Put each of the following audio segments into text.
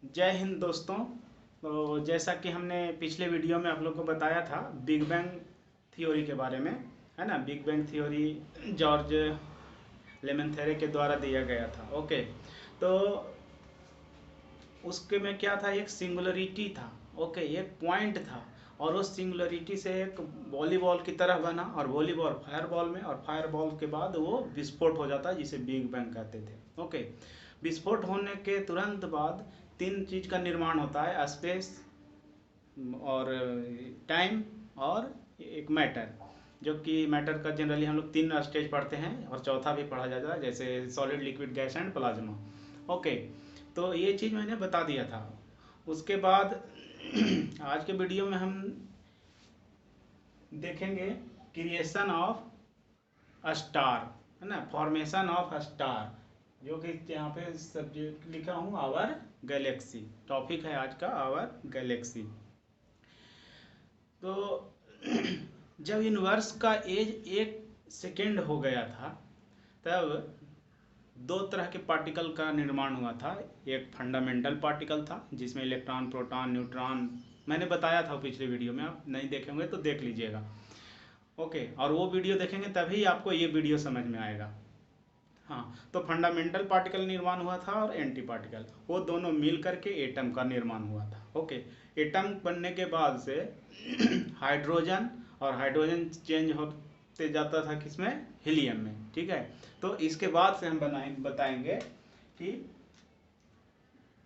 जय हिंद दोस्तों। तो जैसा कि हमने पिछले वीडियो में आप लोग को बताया था बिग बैंग थ्योरी के बारे में, है ना। बिग बैंग थ्योरी जॉर्ज लेमेंथेरे के द्वारा दिया गया था। ओके, तो उसके में क्या था, एक सिंगुलरिटी था। ओके, एक पॉइंट था और उस सिंगुलरिटी से एक वॉलीबॉल की तरह बना और वॉलीबॉल फायरबॉल में, और फायरबॉल के बाद वो विस्फोट हो जाता है जिसे बिग बैंग कहते थे। ओके, विस्फोट होने के तुरंत बाद तीन चीज का निर्माण होता है, स्पेस और टाइम और एक मैटर। जो कि मैटर का जनरली हम लोग तीन स्टेज पढ़ते हैं और चौथा भी पढ़ा जाता है, जैसे solid, liquid, gas and plasma. Okay, तो ये चीज़ मैंने बता दिया था। उसके बाद आज के वीडियो में हम देखेंगे क्रिएशन ऑफ स्टार, है ना, फॉर्मेशन ऑफ स्टार, जो कि यहाँ पे सब्जेक्ट लिखा हूँ आवर गैलेक्सी। टॉपिक है आज का आवर गैलेक्सी। तो जब यूनिवर्स का एज 1 सेकेंड हो गया था, तब दो तरह के पार्टिकल का निर्माण हुआ था। एक फंडामेंटल पार्टिकल था जिसमें इलेक्ट्रॉन, प्रोटॉन, न्यूट्रॉन, मैंने बताया था पिछले वीडियो में, आप नहीं देखे होंगे तो देख लीजिएगा। ओके, और वो वीडियो देखेंगे तभी आपको ये वीडियो समझ में आएगा। हाँ, तो फंडामेंटल पार्टिकल निर्माण हुआ था और एंटी पार्टिकल, वो दोनों मिल करके एटम का निर्माण हुआ था। ओके, एटम बनने के बाद से हाइड्रोजन, और हाइड्रोजन चेंज होते जाता था किसमें, हीलियम में। ठीक है, तो इसके बाद से हम बताएंगे कि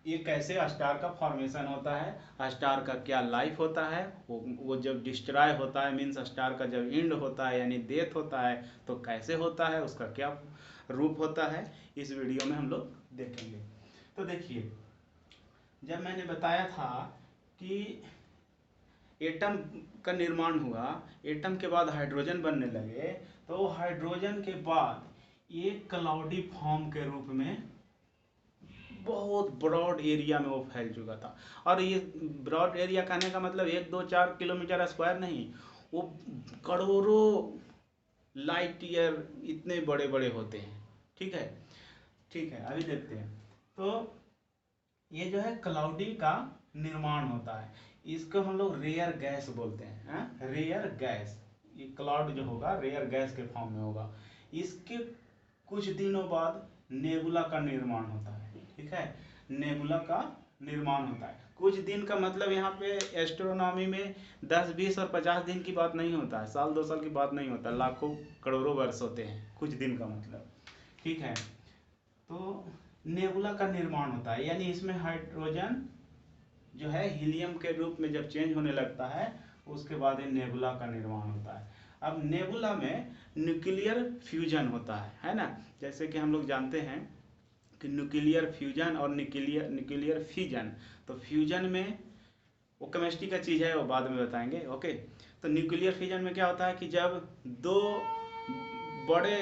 ये कैसे स्टार का फॉर्मेशन होता है, स्टार का क्या लाइफ होता है, वो जब डिस्ट्रॉय होता है, मीन्स स्टार का जब एंड होता है यानी डेथ होता है, तो कैसे होता है, उसका क्या रूप होता है, इस वीडियो में हम लोग देखेंगे। तो देखिए, जब मैंने बताया था कि एटम का निर्माण हुआ, एटम के बाद हाइड्रोजन बनने लगे, तो हाइड्रोजन के बाद एक क्लाउडी फॉर्म के रूप में बहुत ब्रॉड एरिया में वो फैल चुका था। और ये ब्रॉड एरिया कहने का मतलब 1 2 4 किलोमीटर स्क्वायर नहीं, वो करोड़ों लाइट ईयर इतने बड़े बड़े होते हैं। ठीक है, ठीक है, अभी देखते हैं। तो ये जो है क्लाउडी का निर्माण होता है, इसको हम लोग रेयर गैस बोलते हैं, रेयर गैस। ये क्लाउड जो होगा रेयर गैस के फॉर्म में होगा। इसके कुछ दिनों बाद नेबुला का निर्माण होता है। ठीक है, नेबुला का निर्माण होता है। कुछ दिन का मतलब यहाँ पे एस्ट्रोनॉमी में 10 20 और 50 दिन की बात नहीं होता है, साल 2 साल की बात नहीं होता, लाखों करोड़ों वर्ष होते हैं कुछ दिन का मतलब। ठीक है, तो नेबुला का निर्माण होता है, यानी इसमें हाइड्रोजन जो है हीलियम के रूप में जब चेंज होने लगता है, उसके बाद ये नेबुला का निर्माण होता है। अब नेबुला में न्यूक्लियर फ्यूजन होता है ना। जैसे कि हम लोग जानते हैं कि न्यूक्लियर फ्यूजन और न्यूक्लियर न्यूक्लियर फ्यूजन, तो फ्यूजन में वो केमिस्ट्री का चीज़ है, वो बाद में बताएंगे। ओके, तो न्यूक्लियर फ्यूजन में क्या होता है कि जब दो बड़े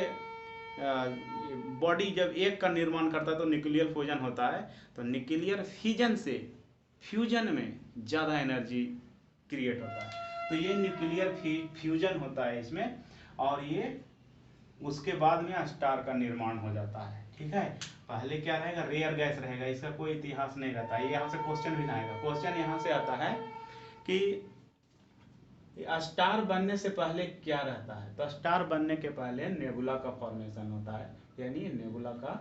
बॉडी जब एक का निर्माण करता है तो न्यूक्लियर फ्यूजन होता है। तो न्यूक्लियर फ्यूजन से फ्यूजन में ज़्यादा एनर्जी क्रिएट होता है, तो ये न्यूक्लियर फ्यूजन होता है इसमें। और ये उसके बाद में स्टार का निर्माण हो जाता है। ठीक है, पहले क्या रहेगा, रेयर गैस रहेगा, इसका कोई इतिहास नहीं रहता है। यहाँ से क्वेश्चन भी ना आएगा। क्वेश्चन यहाँ से आता है कि स्टार बनने से पहले क्या रहता है, तो स्टार बनने के पहले नेबुला का फॉर्मेशन होता है, यानी नेबुला का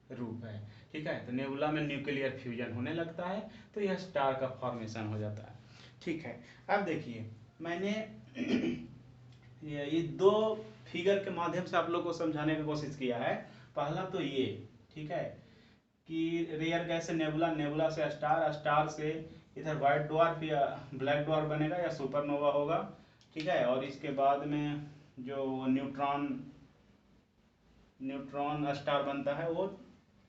रूप है। ठीक है, तो नेबुला में न्यूक्लियर फ्यूजन होने लगता है, तो यह स्टार का फॉर्मेशन हो जाता है। ठीक है, अब देखिए, मैंने ये दो फिगर के माध्यम से आप लोग को समझाने की कोशिश किया है। पहला तो ये, ठीक है, कि रेयर गैस से नेबुला, नेबुला से स्टार, स्टार से इधर व्हाइट ड्वार्फ या ब्लैक ड्वार्फ बनेगा या सुपरनोवा होगा। ठीक है, और इसके बाद में जो न्यूट्रॉन न्यूट्रॉन स्टार बनता है वो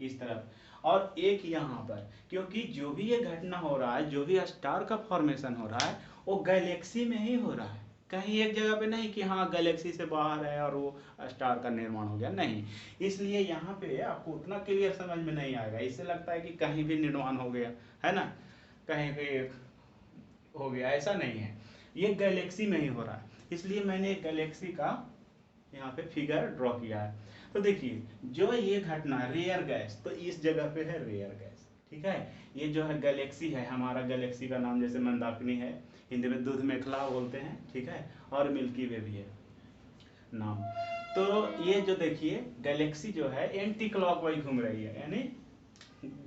इस तरफ। और एक यहाँ पर, क्योंकि जो भी ये घटना हो रहा है, जो भी स्टार का फॉर्मेशन हो रहा है, वो गैलेक्सी में ही हो रहा है, कहीं एक जगह पे नहीं कि हाँ गैलेक्सी से बाहर है और वो स्टार का निर्माण हो गया, नहीं। इसलिए यहाँ पे आपको उतना क्लियर समझ में नहीं आएगा, इससे लगता है कि कहीं भी निर्माण हो गया, है ना, कहीं भी हो गया, ऐसा नहीं है। ये गैलेक्सी में ही हो रहा है, इसलिए मैंने एक गैलेक्सी का यहाँ पे फिगर ड्रॉ किया है। तो देखिए, जो ये घटना रेयर गैस, तो इस जगह पे है रेयर गैस। ठीक है। ये जो है गैलेक्सी है, हमारा गैलेक्सी का नाम जैसे मंदाकिनी है, हिंदी में दूध मेखला बोलते हैं, ठीक है, और मिल्की वे भी है नाम। तो ये जो देखिए गैलेक्सी जो है एंटी क्लॉकवाइज घूम रही है, यानी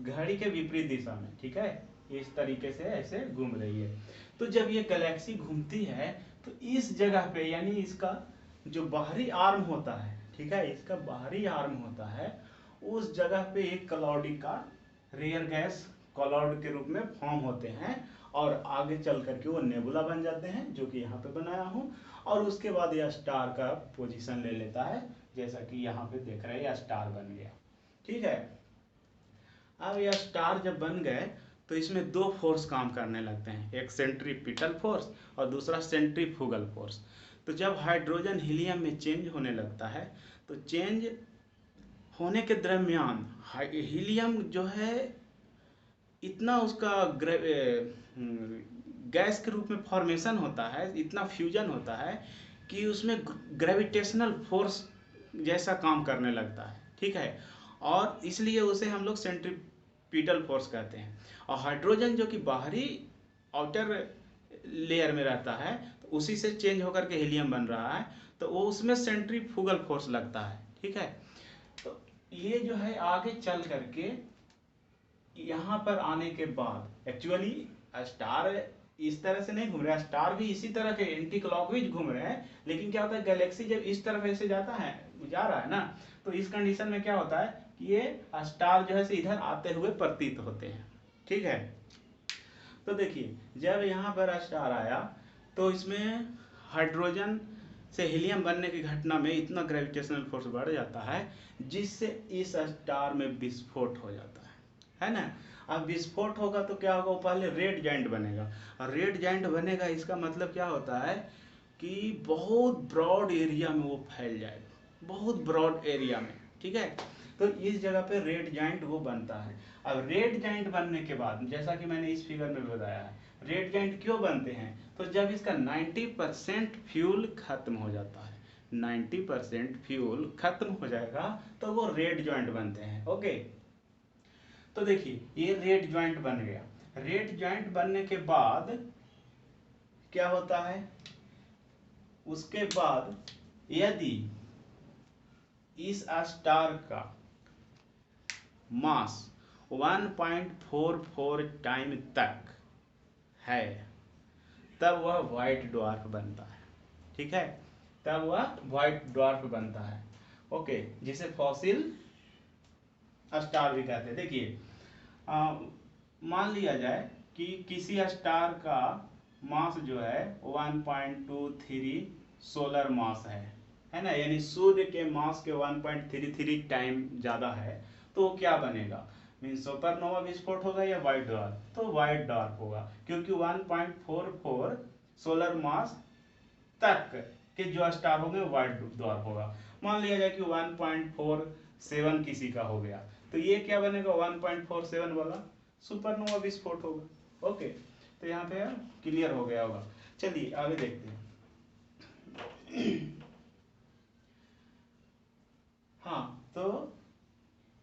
घड़ी के विपरीत दिशा में, ठीक है, इस तरीके से ऐसे घूम रही है। तो जब ये गैलेक्सी घूमती है तो इस जगह पे, यानी इसका जो बाहरी आर्म होता है, ठीक है, इसका बाहरी आर्म होता है, उस जगह पे एक क्लाउडी का रेयर गैस क्लाउड के रूप में फॉर्म होते हैं और आगे चल करके वो नेबुला बन जाते हैं, जो कि यहाँ पे बनाया हूँ। और उसके बाद यह स्टार का पोजीशन ले लेता है, जैसा कि यहाँ पे देख रहे हैं, यह स्टार बन गया, ठीक है। अब यह स्टार जब बन गए तो इसमें दो फोर्स काम करने लगते हैं, एक सेंट्रीपिटल फोर्स और दूसरा सेंट्रीफ्यूगल फोर्स। तो जब हाइड्रोजन हीलियम में चेंज होने लगता है तो चेंज होने के दरमियान हीलियम जो है इतना उसका गैस के रूप में फॉर्मेशन होता है, इतना फ्यूजन होता है कि उसमें ग्रेविटेशनल फोर्स जैसा काम करने लगता है, ठीक है, और इसलिए उसे हम लोग सेंट्रीपिटल फोर्स कहते हैं। और हाइड्रोजन जो कि बाहरी आउटर लेयर में रहता है, तो उसी से चेंज होकर के हीलियम बन रहा है, तो वो उसमें सेंट्रीफ्यूगल फोर्स लगता है, ठीक है। तो ये जो है आगे चल करके यहाँ पर आने के बाद एक्चुअली स्टार इस तरह से नहीं घूम रहा है, स्टार भी इसी तरह के एंटी क्लॉकवाइज घूम रहे हैं, लेकिन क्या होता है गैलेक्सी जब इस तरफ ऐसे जाता है, जा रहा है ना, तो इस कंडीशन में क्या होता है कि ये स्टार जो है से इधर आते हुए प्रतीत होते हैं, ठीक है। तो देखिए जब यहाँ पर स्टार आया तो इसमें हाइड्रोजन से हीलियम बनने की घटना में इतना ग्रेविटेशनल फोर्स बढ़ जाता है जिससे इस स्टार में विस्फोट हो जाता है ना। अब विस्फोट होगा तो क्या होगा, वो पहले रेड जाइंट बनेगा, और रेड जाइंट बनेगा इसका मतलब क्या होता है कि बहुत ब्रॉड एरिया में वो फैल जाएगा, बहुत ब्रॉड एरिया में, ठीक है। तो इस जगह पे रेड जाइंट वो बनता है। अब रेड जाइंट बनने के बाद जैसा कि मैंने इस फिगर में बताया है, रेड जाइंट क्यों बनते हैं, तो जब इसका 90% फ्यूल खत्म हो जाता है, 90% फ्यूल खत्म हो जाएगा तो वो रेड जॉइंट बनते हैं, ओके। तो देखिए ये रेड जॉइंट बन गया। रेड जॉइंट बनने के बाद क्या होता है, उसके बाद यदि इस स्टार का मास 1.44 टाइम तक है तब वह व्हाइट ड्वार्फ बनता है, ठीक है, तब वह व्हाइट ड्वार्फ बनता है, ओके, जिसे फॉसिल स्टार भी कहते हैं। देखिए मान लिया जाए कि किसी स्टार का मास जो है 1.23 सोलर मास है ना, यानी सूर्य के मास के 1.33 टाइम ज़्यादा है, तो क्या बनेगा, मीन सुपरनोवा विस्फोट होगा या व्हाइट ड्वार्फ, तो व्हाइट ड्वार्फ होगा, क्योंकि 1.44 सोलर मास तक के जो स्टार होंगे व्हाइट ड्वार्फ होगा। मान लिया जाए कि 1.47 किसी का हो गया, तो ये क्या बनेगा, 1.47 वाला सुपरनोवा विस्फोट होगा, ओके। तो यहाँ पे क्लियर हो गया होगा। चलिए आगे देखते हैं। हाँ, तो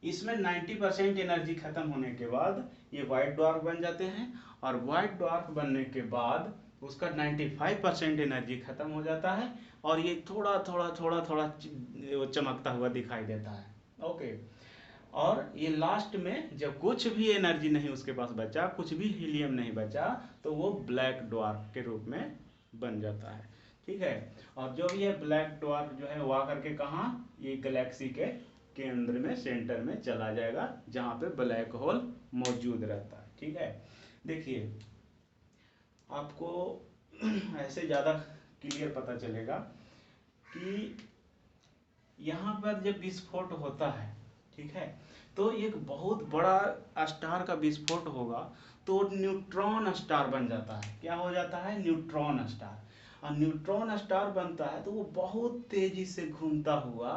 इसमें 90% एनर्जी खत्म होने के बाद ये व्हाइट ड्वार्फ बन जाते हैं, और व्हाइट ड्वार्फ बनने के बाद उसका 95% एनर्जी खत्म हो जाता है, और ये थोड़ा थोड़ा थोड़ा थोड़ा चमकता हुआ दिखाई देता है, ओके। और ये लास्ट में जब कुछ भी एनर्जी नहीं उसके पास बचा, कुछ भी हीलियम नहीं बचा, तो वो ब्लैक ड्वार्फ के रूप में बन जाता है, ठीक है। और जो भी है ब्लैक ड्वार्फ जो है वो आकर के कहाँ, ये गैलेक्सी के केंद्र में, सेंटर में चला जाएगा, जहाँ पे ब्लैक होल मौजूद रहता है, ठीक है। देखिए आपको ऐसे ज़्यादा क्लियर पता चलेगा कि यहाँ पर जब विस्फोट होता है, ठीक है, तो एक बहुत बड़ा स्टार का विस्फोट होगा तो न्यूट्रॉन स्टार बन जाता है। क्या हो जाता है, न्यूट्रॉन स्टार। और न्यूट्रॉन स्टार बनता है तो वो बहुत तेजी से घूमता हुआ,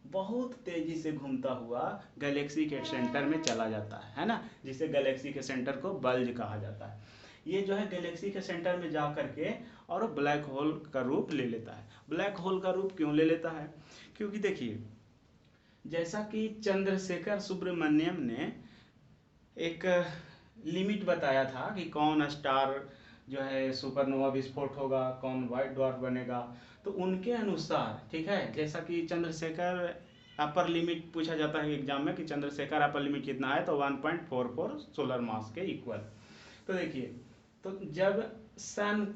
बहुत तेजी से घूमता हुआ गैलेक्सी के सेंटर में चला जाता है ना, जिसे गैलेक्सी के सेंटर को बल्ज कहा जाता है। ये जो है गैलेक्सी के सेंटर में जा करके और ब्लैक होल का रूप ले लेता है। ब्लैक होल का रूप क्यों ले लेता है, क्योंकि देखिए जैसा कि चंद्रशेखर सुब्रमण्यम ने एक लिमिट बताया था कि कौन स्टार जो है सुपरनोवा विस्फोट होगा, कौन व्हाइट ड्वार्फ बनेगा। तो उनके अनुसार, ठीक है, जैसा कि चंद्रशेखर अपर लिमिट पूछा जाता है एग्जाम में कि चंद्रशेखर अपर लिमिट कितना है, तो 1.44 सोलर मास के इक्वल। तो देखिए, तो जब सन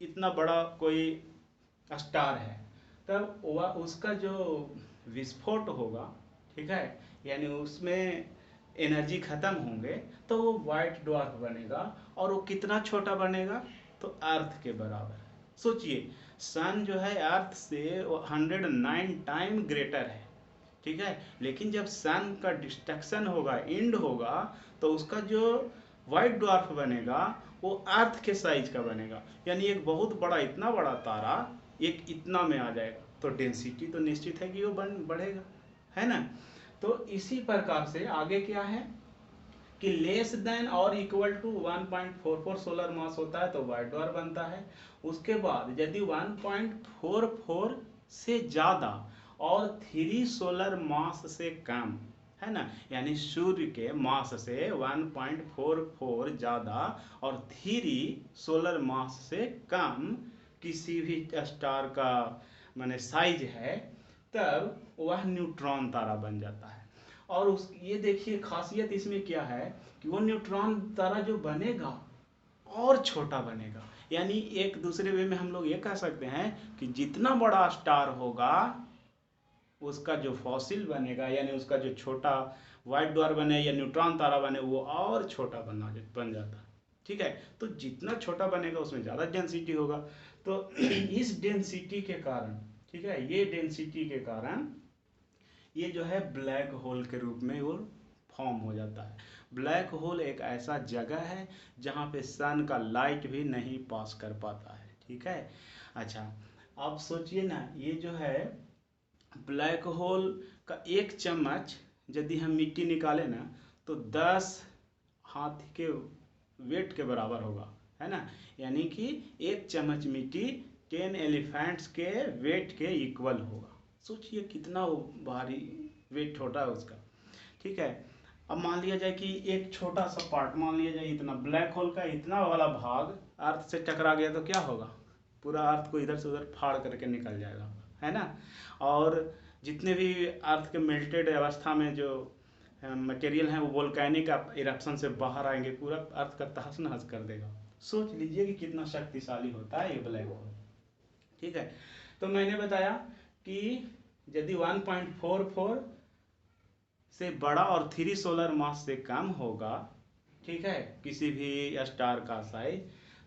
इतना बड़ा कोई स्टार है, तब वह उसका जो विस्फोट होगा, ठीक है, यानी उसमें एनर्जी खत्म होंगे, तो वो वाइट ड्वार्फ बनेगा। और वो कितना छोटा बनेगा, तो अर्थ के बराबर। सोचिए, सन जो है अर्थ से 109 टाइम ग्रेटर है, ठीक है, लेकिन जब सन का डिस्ट्रक्शन होगा, एंड होगा, तो उसका जो वाइट ड्वार्फ बनेगा वो अर्थ के साइज का बनेगा। यानी एक बहुत बड़ा, इतना बड़ा तारा एक इतना में आ जाएगा, तो डेंसिटी तो निश्चित है कि वो बढ़ेगा, है ना। तो इसी प्रकार से आगे क्या है कि लेस देन और इक्वल टू 1.44 सोलर मास होता है तो व्हाइट ड्वार्फ बनता है। उसके बाद यदि 1.44 से ज़्यादा और 3 सोलर मास से कम, है ना, यानी सूर्य के मास से 1.44 ज़्यादा और 3 सोलर मास से कम किसी भी स्टार का माने साइज है, तब वह न्यूट्रॉन तारा बन जाता है। और उस ये देखिए खासियत इसमें क्या है कि वो न्यूट्रॉन तारा जो बनेगा और छोटा बनेगा। यानी एक दूसरे वे में हम लोग ये कह सकते हैं कि जितना बड़ा स्टार होगा उसका जो फॉसिल बनेगा, यानी उसका जो छोटा व्हाइट ड्वार्फ बने या न्यूट्रॉन तारा बने, वो और छोटा बन जाता है, ठीक है। तो जितना छोटा बनेगा उसमें ज़्यादा डेंसिटी होगा। तो इस डेंसिटी के कारण, ठीक है, ये डेंसिटी के कारण ये जो है ब्लैक होल के रूप में वो फॉर्म हो जाता है। ब्लैक होल एक ऐसा जगह है जहाँ पे सन का लाइट भी नहीं पास कर पाता है, ठीक है। अच्छा, अब सोचिए ना, ये जो है ब्लैक होल का एक चम्मच यदि हम मिट्टी निकालें ना, तो 10 हाथी के वेट के बराबर होगा, है ना। यानी कि एक चम्मच मिट्टी 10 एलिफेंट्स के वेट के इक्वल होगा। सोचिए कितना वो भारी वेट होता है उसका, ठीक है। अब मान लिया जाए कि एक छोटा सा पार्ट, मान लिया जाए इतना ब्लैक होल का इतना वाला भाग अर्थ से टकरा गया, तो क्या होगा, पूरा अर्थ को इधर से उधर फाड़ करके निकल जाएगा, है ना। और जितने भी अर्थ के मेल्टेड अवस्था में जो मटेरियल हैं वो वोल्केनिक इरप्शन से बाहर आएंगे, पूरा अर्थ का तहस नहस कर देगा। सोच लीजिए कि कितना शक्तिशाली होता है ये ब्लैक होल, ठीक है। तो मैंने बताया कि यदि 1.44 से बड़ा और 3 सोलर मास से कम होगा, ठीक है, किसी भी स्टार का साइज,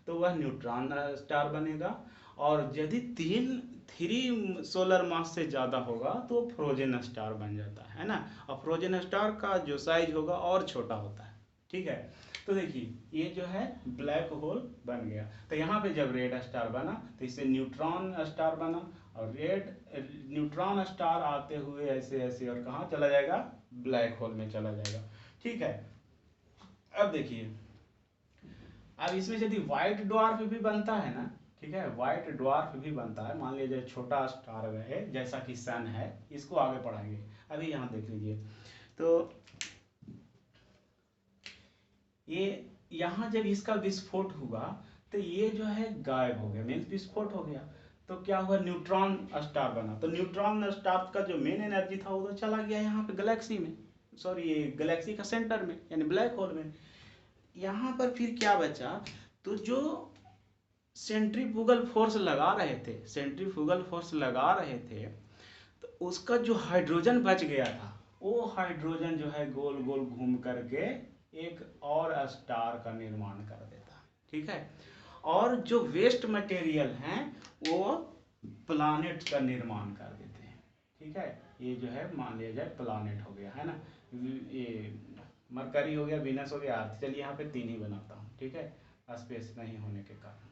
तो वह न्यूट्रॉन स्टार बनेगा। और यदि 3 सोलर मास से ज़्यादा होगा तो फ्रोजन स्टार बन जाता है ना। और फ्रोजन स्टार का जो साइज होगा और छोटा होता है, ठीक है। तो देखिए, ये जो है ब्लैक होल बन गया। तो यहाँ पे जब रेड स्टार बना तो इससे न्यूट्रॉन स्टार बना, और रेड न्यूट्रॉन स्टार आते हुए ऐसे ऐसे और कहाँ चला जाएगा, ब्लैक होल में चला जाएगा, ठीक है। अब देखिए, अब इसमें यदि व्हाइट ड्वार्फ भी बनता है ना, ठीक है, व्हाइट ड्वार्फ भी बनता है, मान लीजिए छोटा स्टार है जैसा कि सन है, इसको आगे पढ़ाएंगे। अभी यहाँ देख लीजिए, तो ये यहाँ जब इसका विस्फोट हुआ तो ये जो है गायब हो गया, मीन्स विस्फोट हो गया। तो क्या हुआ, न्यूट्रॉन स्टार बना। तो न्यूट्रॉन स्टार का जो मेन एनर्जी था वो तो चला गया यहाँ पे गैलेक्सी में, सॉरी ये गैलेक्सी का सेंटर में यानी ब्लैक होल में। यहाँ पर फिर क्या बचा, तो जो सेंट्रीफ्यूगल फोर्स लगा रहे थे, सेंट्रीफ्यूगल फोर्स लगा रहे थे, तो उसका जो हाइड्रोजन बच गया था, वो हाइड्रोजन जो है गोल गोल घूम करके एक और स्टार का निर्माण कर देता, ठीक है। और जो वेस्ट मटेरियल हैं वो प्लानेट का निर्माण कर देते हैं, ठीक है। ये जो है मान लिया जाए प्लानेट हो गया, है ना। ये मरकरी हो गया, वीनस हो गया, अर्थ। चलिए यहाँ पे 3 ही बनाता हूँ, ठीक है, स्पेस नहीं होने के कारण,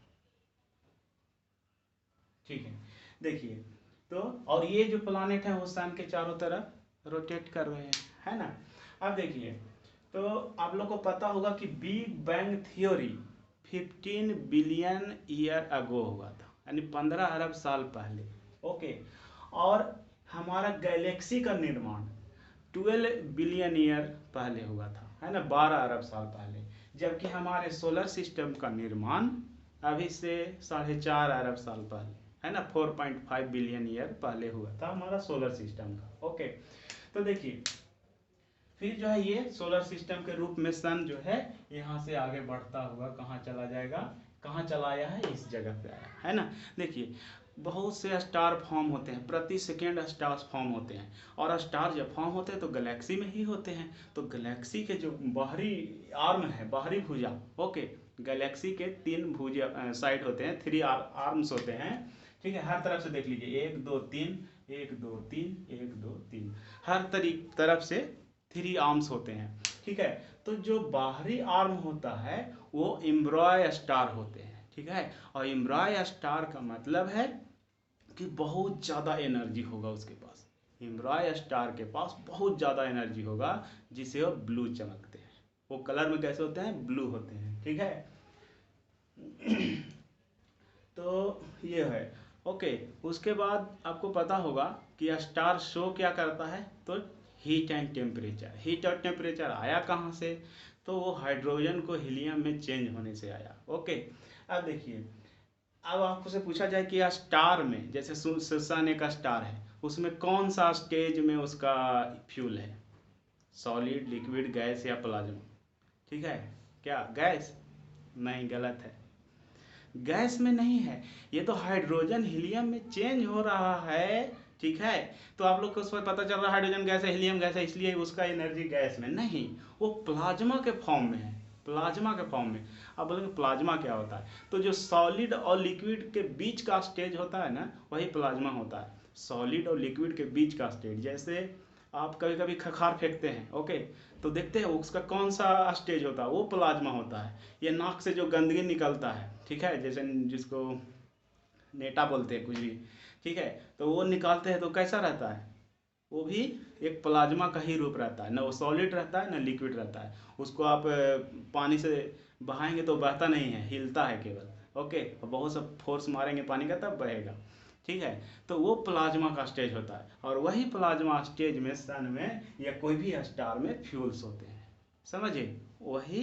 ठीक है। देखिए, तो और ये जो प्लानेट है वो सन के चारों तरफ रोटेट कर रहे हैं, है ना। अब देखिए, तो आप लोग को पता होगा कि big bang theory 15 billion year ago हुआ था, यानी 15 अरब साल पहले, ओके। और हमारा गैलेक्सी का निर्माण 12 बिलियन ईयर पहले हुआ था, है ना, 12 अरब साल पहले, जबकि हमारे सोलर सिस्टम का निर्माण अभी से 4.5 अरब साल पहले, है ना, 4.5 बिलियन ईयर पहले हुआ था हमारा सोलर सिस्टम का। ओके, तो देखिए फिर जो है ये सोलर सिस्टम के रूप में सन जो है यहाँ से आगे बढ़ता हुआ कहाँ चला जाएगा, कहाँ चला आया है, इस जगह पे आया है ना। देखिए बहुत से स्टार फॉर्म होते हैं, प्रति सेकेंड स्टार्स फॉर्म होते हैं, और स्टार जब फॉर्म होते हैं तो गैलेक्सी में ही होते हैं। तो गैलेक्सी के जो बाहरी आर्म है, बाहरी भुजा, ओके, गैलेक्सी के 3 भुजा साइड होते हैं, 3 आर्म्स होते हैं, ठीक है, हर तरफ से देख लीजिए, 1 2 3, 1 2 3, 1 2 3, हर तरफ से 3 आर्म्स होते हैं, ठीक है। तो जो बाहरी आर्म होता है वो इम्ब्रॉय स्टार होते हैं, ठीक है, और इम्ब्रॉय स्टार का मतलब है कि बहुत ज़्यादा एनर्जी होगा उसके पास, इम्ब्रॉय स्टार के पास बहुत ज़्यादा एनर्जी होगा, जिसे वो ब्लू चमकते हैं, वो कलर में कैसे होते हैं, ब्लू होते हैं, ठीक है। तो ये है, ओके। उसके बाद आपको पता होगा कि स्टार शो क्या करता है, तो हीट एंड टेम्परेचर, हीट और टेम्परेचर आया कहाँ से, तो वो हाइड्रोजन को हीलियम में चेंज होने से आया। ओके, अब देखिए, अब आपको से पूछा जाए कि स्टार में, जैसे सन एक स्टार है, उसमें कौन सा स्टेज में उसका फ्यूल है, सॉलिड, लिक्विड, गैस या प्लाज्मा, ठीक है, क्या गैस, नहीं, गलत है, गैस में नहीं है, ये तो हाइड्रोजन हीलियम में चेंज हो रहा है, ठीक है। तो आप लोग को उस पर पता चल रहा है हाइड्रोजन गैस है, हीलियम गैस है, इसलिए उसका एनर्जी गैस में नहीं, वो प्लाज्मा के फॉर्म में है, प्लाज्मा के फॉर्म में। अब बोलेंगे प्लाज्मा क्या होता है, तो जो सॉलिड और लिक्विड के बीच का स्टेज होता है ना, वही प्लाज्मा होता है, सॉलिड और लिक्विड के बीच का स्टेज। जैसे आप कभी कभी खखार फेंकते हैं, ओके, तो देखते हैं उसका कौन सा स्टेज होता है, वो प्लाज्मा होता है। ये नाक से जो गंदगी निकलता है, ठीक है, जैसे जिसको नेटा बोलते हैं कुछ भी, ठीक है, तो वो निकालते हैं तो कैसा रहता है, वो भी एक प्लाज्मा का ही रूप रहता है, ना वो सॉलिड रहता है ना लिक्विड रहता है। उसको आप पानी से बहाएंगे तो बहता नहीं है, हिलता है केवल, ओके, और बहुत सा फोर्स मारेंगे पानी का तब बहेगा, ठीक है। तो वो प्लाज्मा का स्टेज होता है, और वही प्लाज्मा स्टेज में सन में या कोई भी स्टार में फ्यूल्स होते हैं, समझिए, वही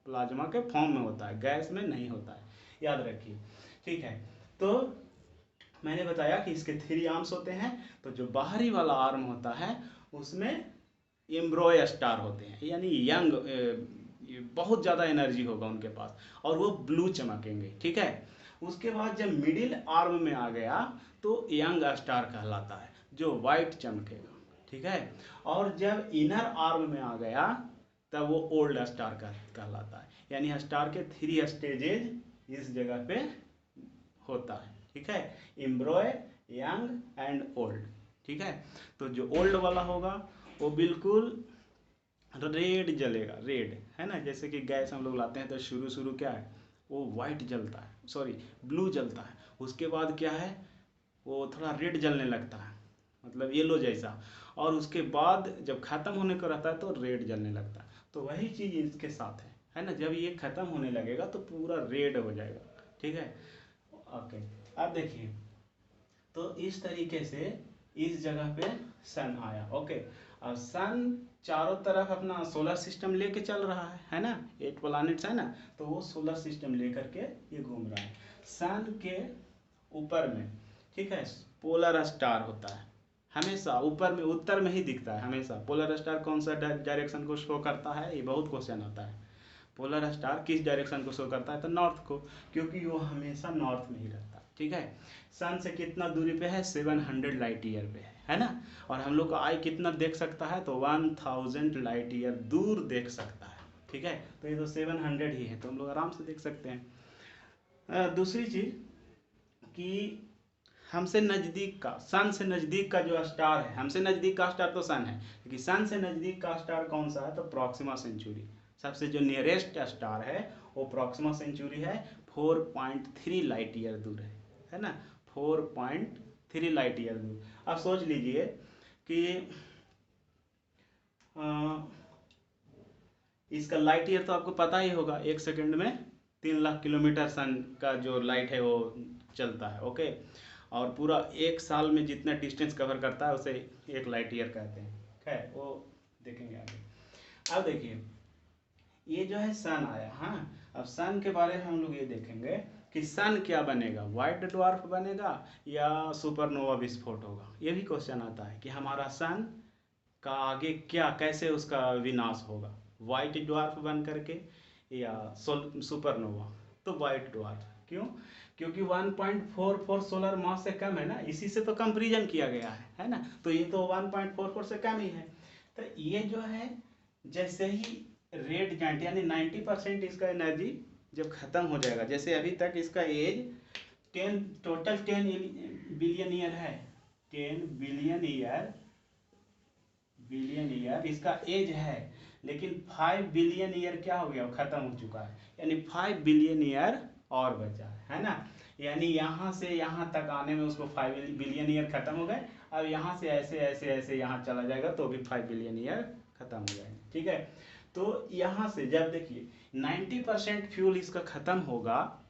प्लाज्मा के फॉर्म में होता है, गैस में नहीं होता है, याद रखिए, ठीक है। तो मैंने बताया कि इसके 3 आर्म्स होते हैं, तो जो बाहरी वाला आर्म होता है उसमें एम्ब्रॉय स्टार होते हैं, यानी यंग, बहुत ज़्यादा एनर्जी होगा उनके पास, और वो ब्लू चमकेंगे, ठीक है। उसके बाद जब मिडिल आर्म में आ गया तो यंग स्टार कहलाता है, जो वाइट चमकेगा, ठीक है। और जब इनर आर्म में आ गया तब वो ओल्ड स्टार कहलाता है, यानी स्टार के 3 स्टेजेज इस जगह पे होता है, ठीक है, एम्ब्रॉय, यंग एंड ओल्ड, ठीक है। तो जो ओल्ड वाला होगा वो बिल्कुल रेड जलेगा, रेड, है ना, जैसे कि गैस हम लोग लाते हैं तो शुरू शुरू क्या है, वो वाइट जलता है, सॉरी ब्लू जलता है, उसके बाद क्या है, वो थोड़ा रेड जलने लगता है, मतलब येलो जैसा, और उसके बाद जब खत्म होने को रहता है तो रेड जलने लगता है। तो वही चीज़ इसके साथ है ना, जब ये खत्म होने लगेगा तो पूरा रेड हो जाएगा, ठीक है, ओके। अब देखिए, तो इस तरीके से इस जगह पे सन आया, ओके। और सन चारों तरफ अपना सोलर सिस्टम लेके चल रहा है ना, 8 प्लैनेट्स है ना, तो वो सोलर सिस्टम लेकर के ये घूम रहा है। सन के ऊपर में, ठीक है, पोलर स्टार होता है, हमेशा ऊपर में उत्तर में ही दिखता है हमेशा। पोलर स्टार कौन सा डायरेक्शन को शो करता है, ये बहुत क्वेश्चन आता है, पोलर स्टार किस डायरेक्शन को शो करता है, तो नॉर्थ को, क्योंकि वो हमेशा नॉर्थ में ही रहता है, ठीक है। सन से कितना दूरी पे है, 700 लाइट ईयर पे है ना, और हम लोग का आई कितना देख सकता है, तो 1000 लाइट ईयर दूर देख सकता है, ठीक है। तो ये तो 700 ही है, तो हम लोग आराम से देख सकते हैं। दूसरी चीज कि हमसे नज़दीक का, सन से नज़दीक का जो स्टार है, हमसे नज़दीक का स्टार तो सन है, क्योंकि सन से नज़दीक का स्टार कौन सा है, तो प्रॉक्सिमा सेंचुरी, सबसे जो नियरेस्ट स्टार है वो प्रॉक्सिमा सेंचुरी है, 4.3 लाइट ईयर दूर है ना, 4.3 लाइट ईयर दूर। अब सोच लीजिए कि इसका लाइट ईयर तो आपको पता ही होगा, 1 सेकंड में 3 लाख किलोमीटर सन का जो लाइट है वो चलता है, ओके। और पूरा 1 साल में जितना डिस्टेंस कवर करता है उसे 1 लाइट ईयर कहते हैं, है वो देखेंगे आगे। अब देखिए, ये जो है सन आया। हाँ, अब सन के बारे में हम लोग ये देखेंगे कि सन क्या बनेगा, व्हाइट ड्वार्फ बनेगा या सुपरनोवा विस्फोट होगा। ये भी क्वेश्चन आता है कि हमारा सन का आगे क्या, कैसे उसका विनाश होगा, व्हाइट ड्वार्फ बन करके या सुपरनोवा। तो व्हाइट ड्वार्फ क्यों, क्योंकि 1.44 सोलर मास से कम है ना, इसी से तो कंपेरिजन किया गया है ना, तो ये तो 1.44 से कम ही है। तो ये जो है जैसे ही रेड जाइंट यानी 90% इसका एनर्जी जब खत्म हो जाएगा, जैसे अभी तक इसका एज 10 टोटल 10 बिलियन ईयर है, 10 बिलियन ईयर इसका एज है, लेकिन 5 बिलियन ईयर क्या हो गया, खत्म हो चुका है, यानी 5 बिलियन ईयर और बचा है ना। यानी यहाँ से यहाँ तक आने में उसको 5 बिलियन ईयर खत्म हो गए। अब यहाँ से ऐसे ऐसे ऐसे यहाँ चला जाएगा तो भी 5 बिलियन ईयर खत्म हो जाएंगे, ठीक है। तो यहाँ से जब देखिए 90% फ्यूल इसका खत्म होगा,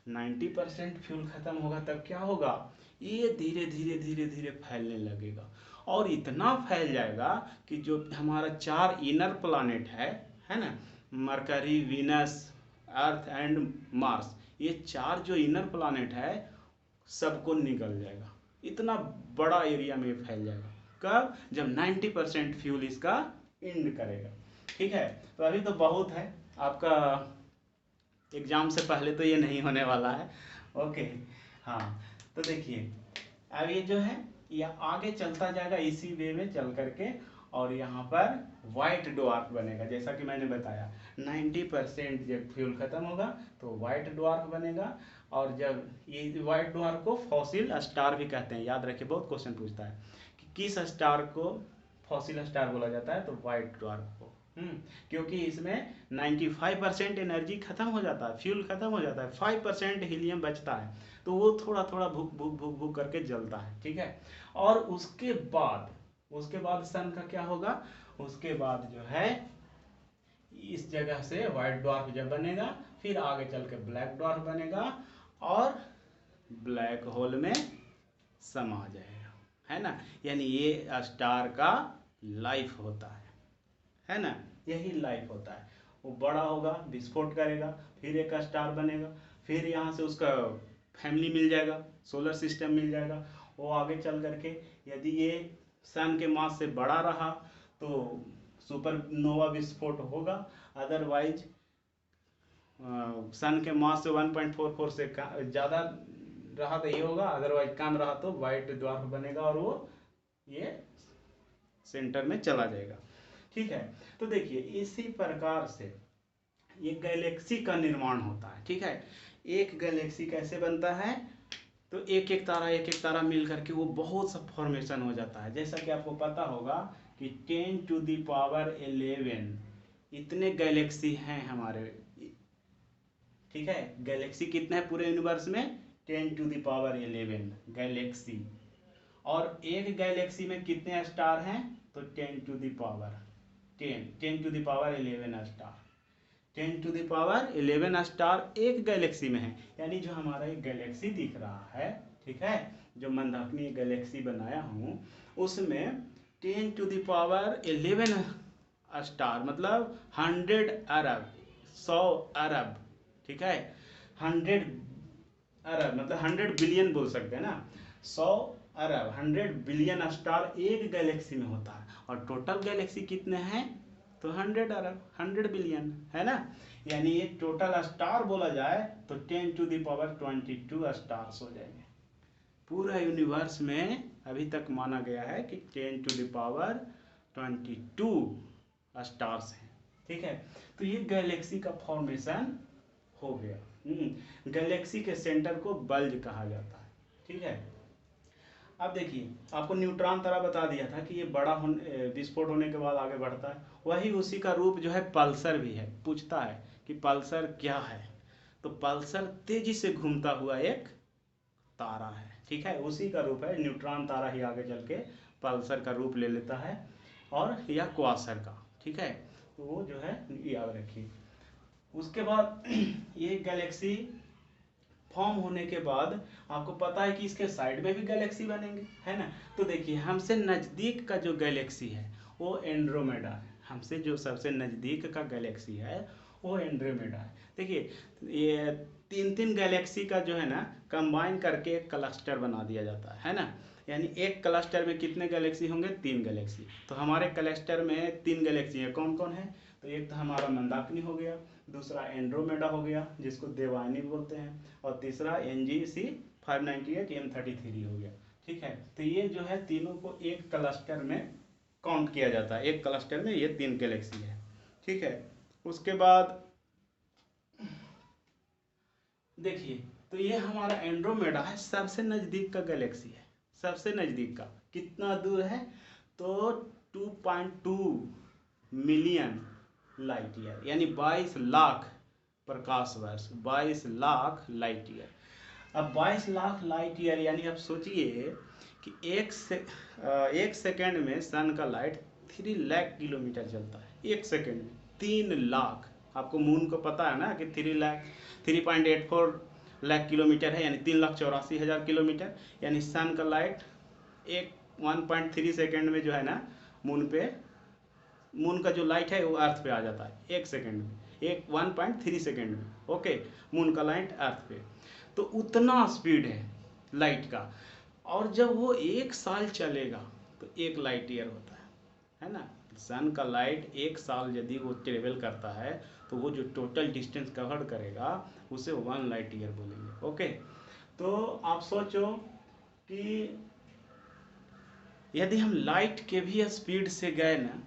90% फ्यूल खत्म होगा, तब क्या होगा, ये धीरे धीरे धीरे धीरे फैलने लगेगा और इतना फैल जाएगा कि जो हमारा 4 इनर प्लानेट है ना, mercury, Venus, earth and Mars, ये 4 जो इनर प्लानेट है सबको निकल जाएगा, इतना बड़ा एरिया में फैल जाएगा। कब, जब 90% फ्यूल इसका एंड करेगा, ठीक है। तो अभी तो बहुत है, आपका एग्जाम से पहले तो ये नहीं होने वाला है, ओके। हाँ, तो देखिए अब ये जो है ये आगे चलता जाएगा इसी वे में चल करके, और यहाँ पर व्हाइट ड्वार्फ बनेगा। जैसा कि मैंने बताया 90% जब फ्यूल खत्म होगा तो व्हाइट ड्वार्फ बनेगा, और जब ये व्हाइट ड्वार्फ को फॉसिल स्टार भी कहते हैं, याद रखिए, बहुत क्वेश्चन पूछता है कि किस स्टार को फॉसिल स्टार बोला जाता है, तो व्हाइट ड्वार्फ को। क्योंकि इसमें 95% एनर्जी खत्म हो जाता है, फ्यूल खत्म हो जाता है, 5% हीलियम बचता है, तो वो थोड़ा थोड़ा भुक भुक भुक भुक करके जलता है, ठीक है। और उसके बाद सन का क्या होगा, उसके बाद जो है इस जगह से व्हाइट ड्वार्फ जब बनेगा, फिर आगे चल के ब्लैक ड्वार्फ बनेगा और ब्लैक होल में समा जाएगा, है ना। यानी ये स्टार का लाइफ होता है ना, यही लाइफ होता है। वो बड़ा होगा, विस्फोट करेगा, फिर एक स्टार बनेगा, फिर यहाँ से उसका फैमिली मिल जाएगा, सोलर सिस्टम मिल जाएगा। वो आगे चल करके यदि ये सन के मास से बड़ा रहा तो सुपरनोवा विस्फोट होगा, अदरवाइज सन के मास से 1.44 से ज़्यादा रहा तो ये होगा, अदरवाइज कम रहा तो व्हाइट ड्वार्फ बनेगा और वो ये सेंटर में चला जाएगा, ठीक है। तो देखिए इसी प्रकार से ये गैलेक्सी का निर्माण होता है, ठीक है। एक गैलेक्सी कैसे बनता है, तो एक एक तारा मिल करके वो बहुत सा फॉर्मेशन हो जाता है। जैसा कि आपको पता होगा कि 10⁻11 इतने गैलेक्सी हैं हमारे, ठीक है। गैलेक्सी कितने हैं पूरे यूनिवर्स में, 10⁻11 गैलेक्सी। और एक गैलेक्सी में कितने स्टार हैं, तो 10⁻11 स्टार, 10⁻11 स्टार एक गैलेक्सी में है। यानी जो हमारा एक गैलेक्सी दिख रहा है, ठीक है, जो मंदाकिनी गैलेक्सी बनाया हूँ, उसमें 10⁻11 स्टार मतलब 100 अरब, 100 अरब, ठीक है, 100 अरब मतलब 100 बिलियन बोल सकते हैं ना, 100 अरब 100 बिलियन स्टार एक गैलेक्सी में होता है। और टोटल गैलेक्सी कितने हैं, तो 100 अरब 100 बिलियन, है ना। यानी ये टोटल स्टार बोला जाए तो 10⁻22 स्टार्स हो जाएंगे। पूरा यूनिवर्स में अभी तक माना गया है कि 10⁻22 स्टार्स हैं, ठीक है। तो ये गैलेक्सी का फॉर्मेशन हो गया। गैलेक्सी के सेंटर को बल्ज कहा जाता है, ठीक है। अब देखिए आपको न्यूट्रॉन तारा बता दिया था कि ये बड़ा विस्फोट होने के बाद आगे बढ़ता है, वही उसी का रूप जो है पल्सर भी है। पूछता है कि पल्सर क्या है, तो पल्सर तेजी से घूमता हुआ एक तारा है, ठीक है, उसी का रूप है। न्यूट्रॉन तारा ही आगे चल के पल्सर का रूप ले लेता है, और या क्वासर का, ठीक है। तो वो जो है याद रखिए। उसके बाद ये गैलेक्सी फॉर्म होने के बाद आपको पता है कि इसके साइड में भी गैलेक्सी बनेंगे, है ना। तो देखिए हमसे नज़दीक का जो गैलेक्सी है वो एंड्रोमेडा है। हमसे जो सबसे नज़दीक का गैलेक्सी है वो एंड्रोमेडा है। देखिए ये तीन तीन गैलेक्सी का जो है ना कंबाइन करके एक क्लस्टर बना दिया जाता है ना। यानी एक क्लस्टर में कितने गैलेक्सी होंगे, 3 गैलेक्सी। तो हमारे क्लस्टर में 3 गैलेक्सी है, कौन कौन है, तो एक तो हमारा मंदाकिनी हो गया, दूसरा एंड्रोमेडा हो गया जिसको देवयानी बोलते हैं, और तीसरा NGC 598 M33 हो गया। ठीक है, तो ये जो है तीनों को एक क्लस्टर में काउंट किया जाता है, एक क्लस्टर में ये 3 गैलेक्सी है। ठीक है, उसके बाद देखिए तो ये हमारा एंड्रोमेडा है, सबसे नज़दीक का गैलेक्सी है, सबसे नज़दीक का। कितना दूर है, तो 2.2 मिलियन लाइट ईयर, यानी 22 लाख प्रकाश वर्ष, 22 लाख लाइट ईयर। अब 22 लाख लाइट ईयर यानी आप सोचिए कि एक सेकेंड में सन का लाइट 3 लाख किलोमीटर चलता है, एक सेकेंड में 3 लाख। आपको मून को पता है ना कि 3.84 लाख किलोमीटर है, यानी 3,84,000 किलोमीटर। यानी सन का लाइट एक 1.3 सेकेंड में जो है ना मून का जो लाइट है वो अर्थ पे आ जाता है एक सेकेंड में, एक 1.3 सेकेंड में। ओके, मून का लाइट अर्थ पे, तो उतना स्पीड है लाइट का। और जब वो 1 साल चलेगा तो 1 लाइट ईयर होता है ना। सन का लाइट 1 साल यदि वो ट्रेवल करता है तो वो जो टोटल डिस्टेंस कवर करेगा उसे 1 लाइट ईयर बोलेंगे। ओके, तो आप सोचो कि यदि हम लाइट के भी स्पीड से गए ना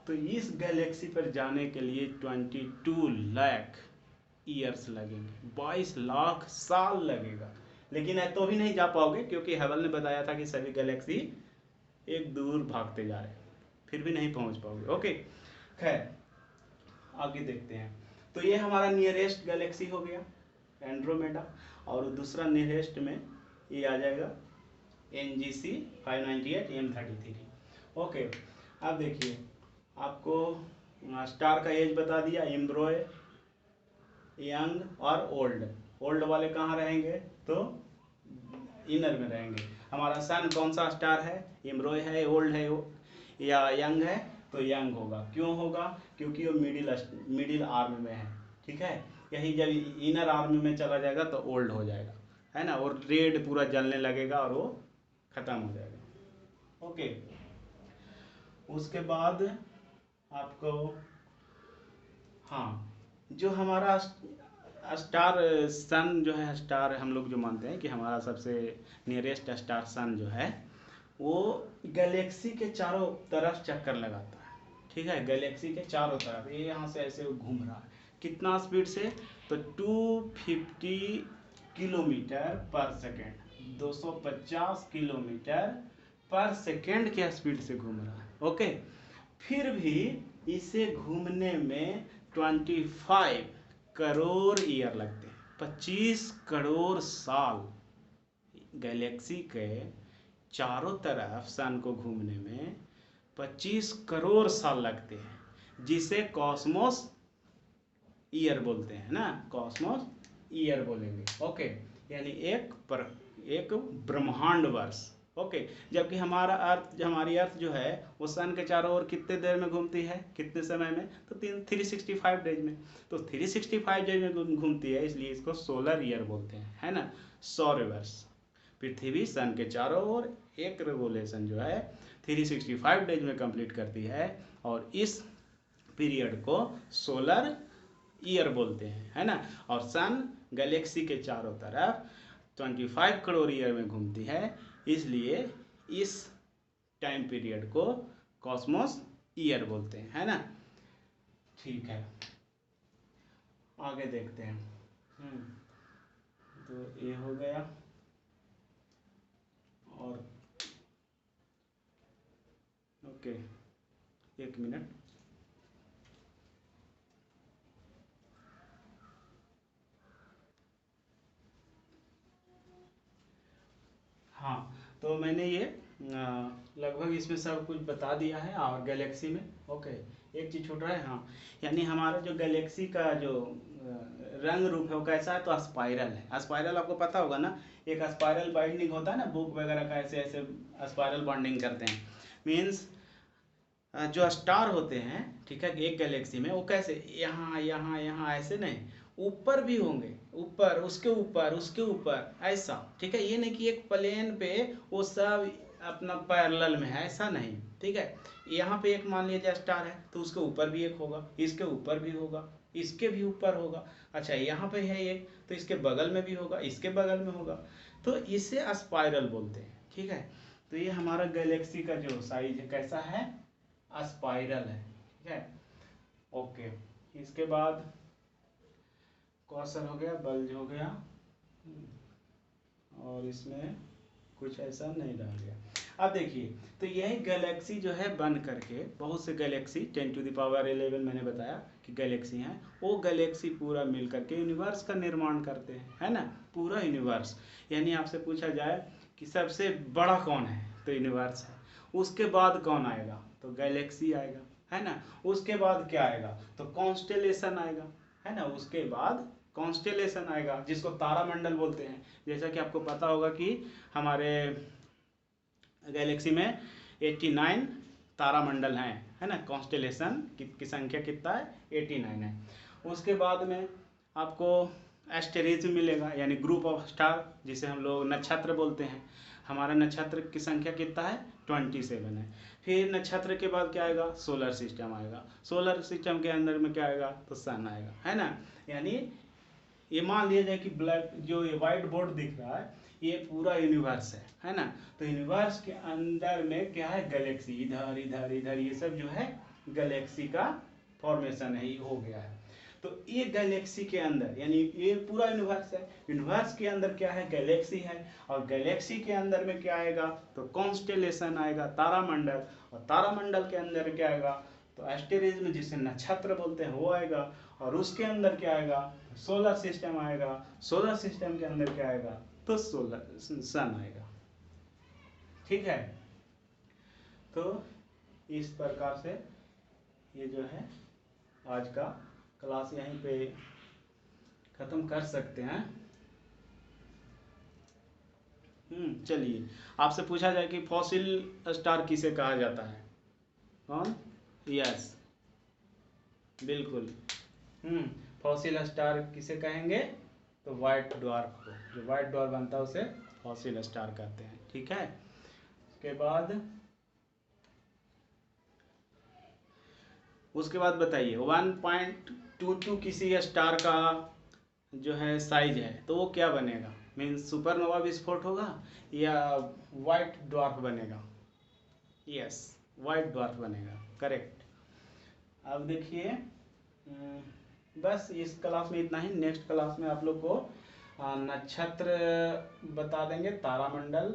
तो इस गैलेक्सी पर जाने के लिए 22 लाख ईयर्स लगेंगे, 22 लाख साल लगेगा। लेकिन तो भी नहीं जा पाओगे क्योंकि हबल ने बताया था कि सभी गैलेक्सी एक दूर भागते जा रहे हैं, फिर भी नहीं पहुंच पाओगे। ओके, खैर आगे देखते हैं। तो ये हमारा नियरेस्ट गैलेक्सी हो गया एंड्रोमेडा, और दूसरा नियरेस्ट में ये आ जाएगा NGC 598 M33। ओके, अब देखिए आपको स्टार का एज बता दिया, एम्ब्रोय, यंग और ओल्ड। ओल्ड वाले कहाँ रहेंगे, तो इनर में रहेंगे। हमारा सन कौन सा स्टार है, एम्ब्रोय है, ओल्ड है या यंग है, तो यंग होगा। क्यों होगा, क्योंकि वो मिडिल आर्म में है। ठीक है, यही जब इनर आर्म में चला जाएगा तो ओल्ड हो जाएगा, है ना, और रेड पूरा जलने लगेगा और वो खत्म हो जाएगा। ओके, उसके बाद आपको हाँ, जो हमारा स्टार सन जो है, स्टार हम लोग जो मानते हैं कि हमारा सबसे नियरेस्ट स्टार सन जो है वो गैलेक्सी के चारों तरफ चक्कर लगाता है। ठीक है, गैलेक्सी के चारों तरफ ये यहाँ से ऐसे घूम रहा है। कितना स्पीड से, तो 250 किलोमीटर पर सेकेंड, 250 किलोमीटर पर सेकेंड के स्पीड से घूम रहा है। ओके, फिर भी इसे घूमने में 25 करोड़ ईयर लगते हैं, 25 करोड़ साल गैलेक्सी के चारों तरफ सन को घूमने में 25 करोड़ साल लगते हैं, जिसे कॉस्मोस ईयर बोलते हैं ना, कॉस्मोस ईयर बोलेंगे। ओके, यानी एक ब्रह्मांड वर्ष। ओके, जबकि हमारी अर्थ जो है वो सन के चारों ओर कितने देर में घूमती है, कितने समय में, तो 365 डेज में। तो 365 डेज में घूमती है, इसलिए इसको सोलर ईयर बोलते हैं, है ना, सौर वर्ष। पृथ्वी सन के चारों ओर एक रेवोल्यूशन जो है 365 डेज में कंप्लीट करती है, और इस पीरियड को सोलर ईयर बोलते हैं, है ना। और सन गैलेक्सी के चारों तरफ 25 करोड़ ईयर में घूमती है, इसलिए इस टाइम पीरियड को कॉस्मोस ईयर बोलते हैं, है ना। ठीक है, आगे देखते हैं। तो ये हो गया, और ओके, एक मिनट। हाँ, तो मैंने ये लगभग इसमें सब कुछ बता दिया है, और गैलेक्सी में ओके एक चीज़ छूट रहा है। हाँ, यानी हमारा जो गैलेक्सी का जो रंग रूप है वो कैसा है, तो स्पाइरल है। स्पाइरल आपको पता होगा ना, एक स्पाइरल बाइंडिंग होता है ना, बुक वगैरह का ऐसे ऐसे स्पाइरल बॉन्डिंग करते हैं। मीन्स जो स्टार होते हैं, ठीक है, एक गैलेक्सी में वो कैसे यहाँ यहाँ यहाँ ऐसे नहीं, ऊपर भी होंगे, ऊपर उसके ऊपर उसके ऊपर ऐसा, ठीक है। ये नहीं कि एक प्लेन पे वो सब अपना पैरेलल में है, ऐसा नहीं, ठीक है। यहाँ पे एक मान लीजिए स्टार है तो उसके ऊपर भी एक होगा, इसके ऊपर भी होगा, इसके भी ऊपर होगा। अच्छा यहाँ पे है एक तो इसके बगल में भी होगा, इसके बगल में होगा, तो इसे स्पाइरल बोलते हैं, ठीक है। तो ये हमारा गैलेक्सी का जो साइज है कैसा है, स्पाइरल है, ठीक है। ओके, इसके बाद क्वेश्चन हो गया, बल्ज हो गया, और इसमें कुछ ऐसा नहीं रह गया। अब देखिए, तो यही गैलेक्सी जो है बन करके बहुत से गैलेक्सी 10⁻11 मैंने बताया कि गैलेक्सी हैं, वो गैलेक्सी पूरा मिल करके यूनिवर्स का निर्माण करते हैं, है ना, पूरा यूनिवर्स। यानी आपसे पूछा जाए कि सबसे बड़ा कौन है, तो यूनिवर्स है। उसके बाद कौन आएगा, तो गैलेक्सी आएगा, है ना। उसके बाद क्या आएगा, तो कॉन्स्टेलेशन आएगा, है ना। उसके बाद कॉन्स्टेलेशन आएगा जिसको तारामंडल बोलते हैं। जैसा कि आपको पता होगा कि हमारे गैलेक्सी में 89 तारामंडल हैं, है ना। कॉन्स्टेलेशन की संख्या कितना है, 89 है। उसके बाद में आपको एस्टेरिज मिलेगा, यानी ग्रुप ऑफ स्टार, जिसे हम लोग नक्षत्र बोलते हैं। हमारा नक्षत्र की संख्या कितना है, 27 है। फिर नक्षत्र के बाद क्या आएगा, सोलर सिस्टम आएगा। सोलर सिस्टम के अंदर में क्या आएगा, तो सन आएगा, है ना। यानी ये मान लिया जाए कि ब्लैक जो ये व्हाइट बोर्ड दिख रहा है ये पूरा यूनिवर्स है ना। तो यूनिवर्स के अंदर में क्या है, गैलेक्सी, इधर इधर इधर ये सब जो है गैलेक्सी का फॉर्मेशन है, ये हो गया है। तो ये गैलेक्सी के अंदर, यानी ये पूरा यूनिवर्स है, यूनिवर्स के अंदर क्या है, गैलेक्सी है। और गैलेक्सी के अंदर में क्या आएगा, तो कॉन्स्टेलेशन आएगा, तारामंडल। और तारामंडल के अंदर क्या आएगा, तो एस्टेरिज्म में जिसे नक्षत्र बोलते हैं वो आएगा। और उसके अंदर क्या आएगा, सोलर सिस्टम आएगा। सोलर सिस्टम के अंदर क्या आएगा, तो सोलर सन आएगा, ठीक है। तो इस प्रकार से ये जो है आज का क्लास यहीं पे खत्म कर सकते हैं। चलिए, आपसे पूछा जाए कि फॉसिल स्टार किसे कहा जाता है, कौन, यस बिल्कुल, फॉसिल स्टार किसे कहेंगे, तो व्हाइट ड्वार्फ को, जो व्हाइट ड्वार्फ बनता है उसे फॉसिल स्टार कहते हैं, ठीक है। उसके बाद बताइए 1.22 किसी स्टार का जो है साइज है तो वो क्या बनेगा, मीन्स सुपरनोवा विस्फोट होगा या व्हाइट ड्वार्फ बनेगा, यस व्हाइट ड्वार्फ बनेगा, करेक्ट। अब देखिए, बस इस क्लास में इतना ही। नेक्स्ट क्लास में आप लोग को नक्षत्र बता देंगे, तारामंडल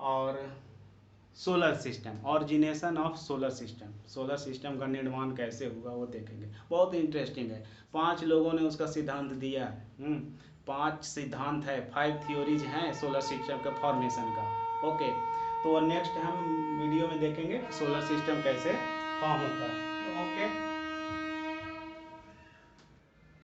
और solar system, origination of solar system, solar system का निर्माण कैसे हुआ वो देखेंगे, बहुत इंटरेस्टिंग है। 5 लोगों ने उसका सिद्धांत दिया है, 5 सिद्धांत है, 5 थ्योरीज हैं सोलर सिस्टम के फॉर्मेशन का। ओके, तो वो नेक्स्ट हम वीडियो में देखेंगे सोलर सिस्टम कैसे फॉर्म होता है। ओके।